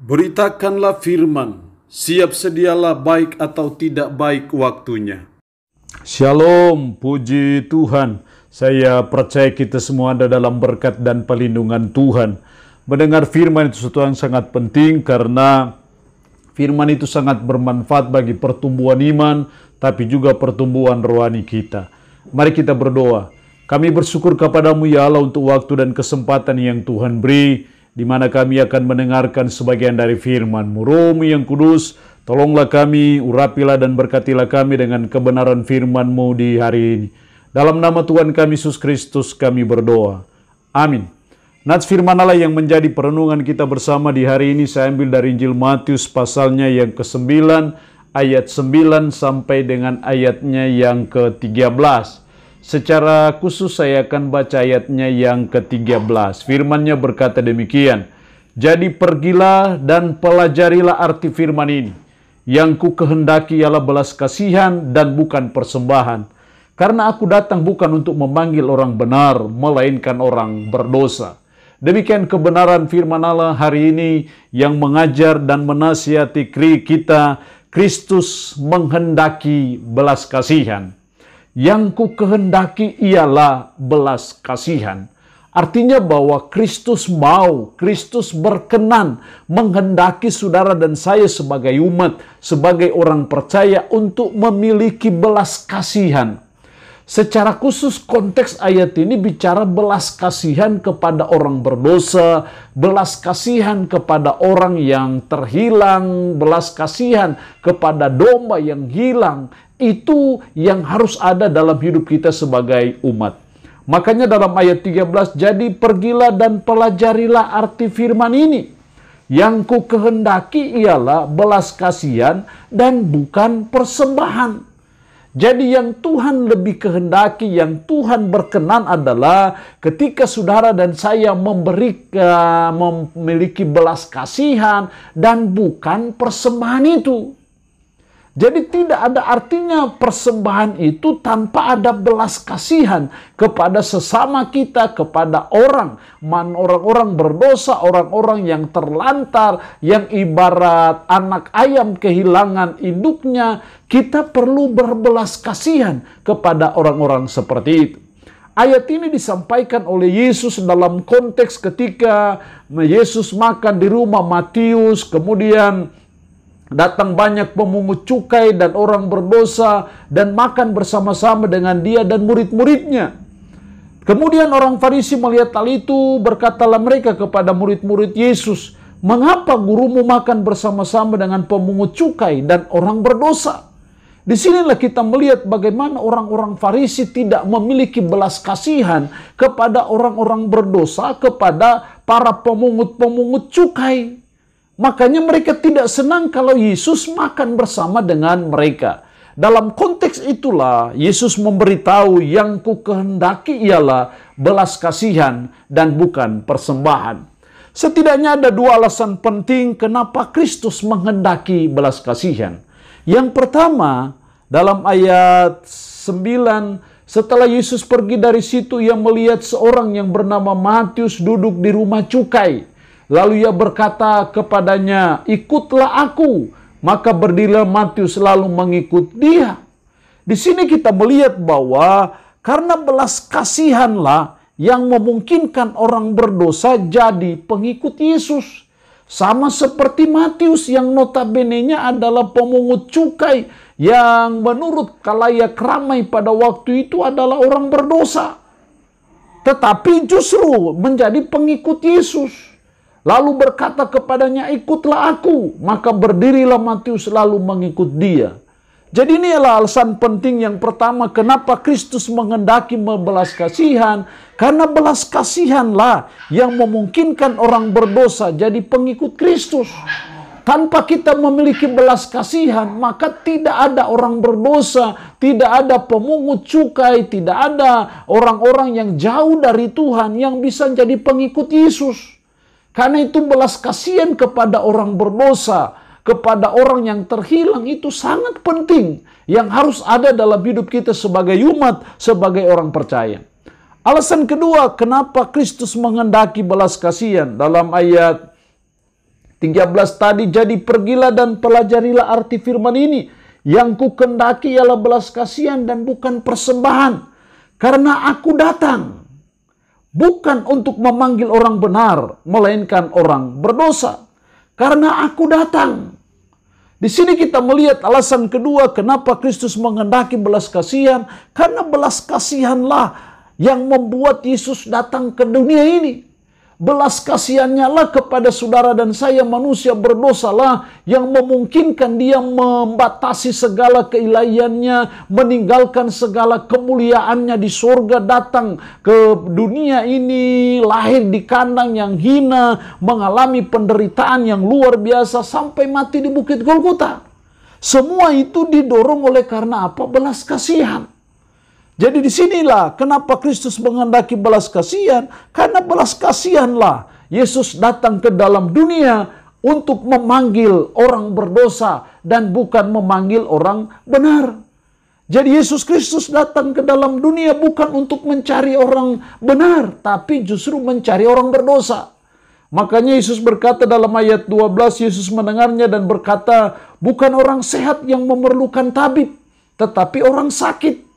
Beritakanlah firman, siap sedialah baik atau tidak baik waktunya. Shalom, puji Tuhan. Saya percaya kita semua ada dalam berkat dan perlindungan Tuhan. Mendengar firman itu sesuatu yang sangat penting karena firman itu sangat bermanfaat bagi pertumbuhan iman, tapi juga pertumbuhan rohani kita. Mari kita berdoa. Kami bersyukur kepadamu ya Allah untuk waktu dan kesempatan yang Tuhan beri, di mana kami akan mendengarkan sebagian dari firman-Mu. Roh-Mu yang kudus, tolonglah kami, urapilah dan berkatilah kami dengan kebenaran firman-Mu di hari ini. Dalam nama Tuhan kami Yesus Kristus kami berdoa. Amin. Nats firman Allah yang menjadi perenungan kita bersama di hari ini saya ambil dari Injil Matius pasalnya yang ke-9, ayat 9 sampai dengan ayatnya yang ke-13. Secara khusus saya akan baca ayatnya yang ke-13. Firman-Nya berkata demikian. Jadi pergilah dan pelajarilah arti firman ini. Yang ku kehendaki ialah belas kasihan dan bukan persembahan. Karena aku datang bukan untuk memanggil orang benar, melainkan orang berdosa. Demikian kebenaran firman Allah hari ini yang mengajar dan menasihati kita. Kristus menghendaki belas kasihan. Yang ku kehendaki ialah belas kasihan. Artinya bahwa Kristus mau, Kristus berkenan menghendaki saudara dan saya sebagai umat, sebagai orang percaya untuk memiliki belas kasihan. Secara khusus konteks ayat ini bicara belas kasihan kepada orang berdosa, belas kasihan kepada orang yang terhilang, belas kasihan kepada domba yang hilang. Itu yang harus ada dalam hidup kita sebagai umat. Makanya dalam ayat 13, jadi pergilah dan pelajarilah arti firman ini. Yang ku kehendaki ialah belas kasihan dan bukan persembahan. Jadi yang Tuhan lebih kehendaki, yang Tuhan berkenan adalah ketika saudara dan saya memiliki belas kasihan dan bukan persembahan itu. Jadi tidak ada artinya persembahan itu tanpa ada belas kasihan kepada sesama kita, kepada orang-orang berdosa, orang-orang yang terlantar, yang ibarat anak ayam kehilangan induknya. Kita perlu berbelas kasihan kepada orang-orang seperti itu. Ayat ini disampaikan oleh Yesus dalam konteks ketika Yesus makan di rumah Matius, kemudian datang banyak pemungut cukai dan orang berdosa dan makan bersama-sama dengan dia dan murid-muridnya. Kemudian orang Farisi melihat hal itu, berkatalah mereka kepada murid-murid Yesus, "Mengapa gurumu makan bersama-sama dengan pemungut cukai dan orang berdosa?" Disinilah kita melihat bagaimana orang-orang Farisi tidak memiliki belas kasihan kepada orang-orang berdosa, kepada para pemungut-pemungut cukai. Makanya mereka tidak senang kalau Yesus makan bersama dengan mereka. Dalam konteks itulah Yesus memberitahu yang ku kehendaki ialah belas kasihan dan bukan persembahan. Setidaknya ada dua alasan penting kenapa Kristus menghendaki belas kasihan. Yang pertama, dalam ayat 9, setelah Yesus pergi dari situ, ia melihat seorang yang bernama Matius duduk di rumah cukai. Lalu ia berkata kepadanya, "Ikutlah aku." Maka berdirilah Matius lalu mengikut dia. Di sini kita melihat bahwa karena belas kasihanlah yang memungkinkan orang berdosa jadi pengikut Yesus. Sama seperti Matius yang notabene-nya adalah pemungut cukai yang menurut khalayak ramai pada waktu itu adalah orang berdosa. Tetapi justru menjadi pengikut Yesus. Lalu berkata kepadanya, "Ikutlah aku." Maka berdirilah Matius lalu mengikut dia. Jadi ini adalah alasan penting yang pertama kenapa Kristus menghendaki belas kasihan. Karena belas kasihanlah yang memungkinkan orang berdosa jadi pengikut Kristus. Tanpa kita memiliki belas kasihan, maka tidak ada orang berdosa, tidak ada pemungut cukai, tidak ada orang-orang yang jauh dari Tuhan yang bisa jadi pengikut Yesus. Karena itu belas kasihan kepada orang berdosa, kepada orang yang terhilang itu sangat penting. Yang harus ada dalam hidup kita sebagai umat, sebagai orang percaya. Alasan kedua, kenapa Kristus menghendaki belas kasihan dalam ayat 13 tadi, jadi pergilah dan pelajarilah arti firman ini. Yang ku kendaki ialah belas kasihan dan bukan persembahan. Karena aku datang bukan untuk memanggil orang benar, melainkan orang berdosa. Karena aku datang. Di sini kita melihat alasan kedua kenapa Kristus menghendaki belas kasihan. Karena belas kasihanlah yang membuat Yesus datang ke dunia ini. Belas kasihannya lah kepada saudara dan saya manusia berdosalah yang memungkinkan dia membatasi segala keilahiannya, meninggalkan segala kemuliaannya di surga, datang ke dunia ini, lahir di kandang yang hina, mengalami penderitaan yang luar biasa sampai mati di Bukit Golgota. Semua itu didorong oleh karena apa? Belas kasihan. Jadi disinilah kenapa Kristus menghendaki belas kasihan. Karena belas kasihanlah Yesus datang ke dalam dunia untuk memanggil orang berdosa dan bukan memanggil orang benar. Jadi Yesus Kristus datang ke dalam dunia bukan untuk mencari orang benar, tapi justru mencari orang berdosa. Makanya Yesus berkata dalam ayat 12, Yesus mendengarnya dan berkata, bukan orang sehat yang memerlukan tabib, tetapi orang sakit.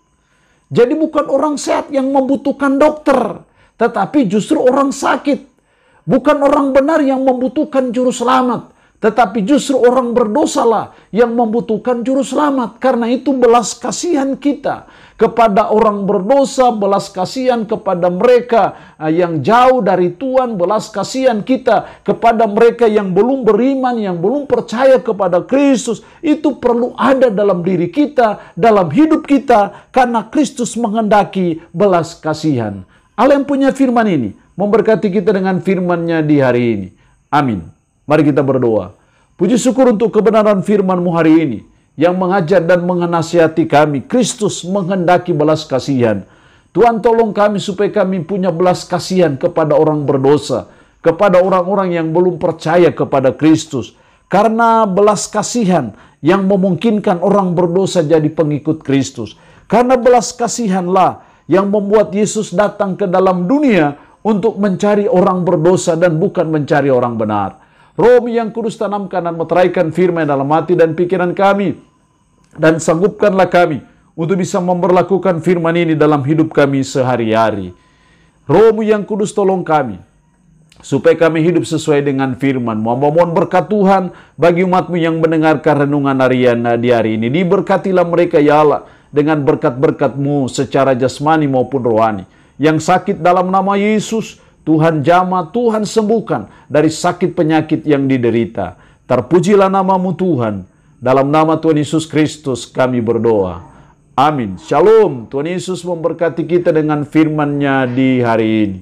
Jadi bukan orang sehat yang membutuhkan dokter, tetapi justru orang sakit. Bukan orang benar yang membutuhkan juru selamat, tetapi justru orang berdosalah yang membutuhkan juru selamat. Karena itu belas kasihan kita kepada orang berdosa, belas kasihan kepada mereka yang jauh dari Tuhan, belas kasihan kita kepada mereka yang belum beriman, yang belum percaya kepada Kristus. Itu perlu ada dalam diri kita, dalam hidup kita, karena Kristus menghendaki belas kasihan. Allah yang punya firman ini memberkati kita dengan firman-Nya di hari ini. Amin. Mari kita berdoa. Puji syukur untuk kebenaran firman-Mu hari ini yang mengajar dan menasihati kami. Kristus menghendaki belas kasihan. Tuhan tolong kami supaya kami punya belas kasihan kepada orang berdosa, kepada orang-orang yang belum percaya kepada Kristus. Karena belas kasihan yang memungkinkan orang berdosa jadi pengikut Kristus. Karena belas kasihanlah yang membuat Yesus datang ke dalam dunia untuk mencari orang berdosa dan bukan mencari orang benar. Roh yang kudus tanamkan dan meteraikan firman dalam hati dan pikiran kami. Dan sanggupkanlah kami untuk bisa memperlakukan firman ini dalam hidup kami sehari-hari. Roh yang kudus tolong kami supaya kami hidup sesuai dengan firman. Mohon berkat Tuhan bagi umat-Mu yang mendengarkan renungan harian di hari ini. Diberkatilah mereka ya Allah dengan berkat-berkat-Mu secara jasmani maupun rohani. Yang sakit dalam nama Yesus, Tuhan jamah, Tuhan sembuhkan dari sakit penyakit yang diderita. Terpujilah nama-Mu Tuhan. Dalam nama Tuhan Yesus Kristus kami berdoa. Amin. Shalom. Tuhan Yesus memberkati kita dengan firman-Nya di hari ini.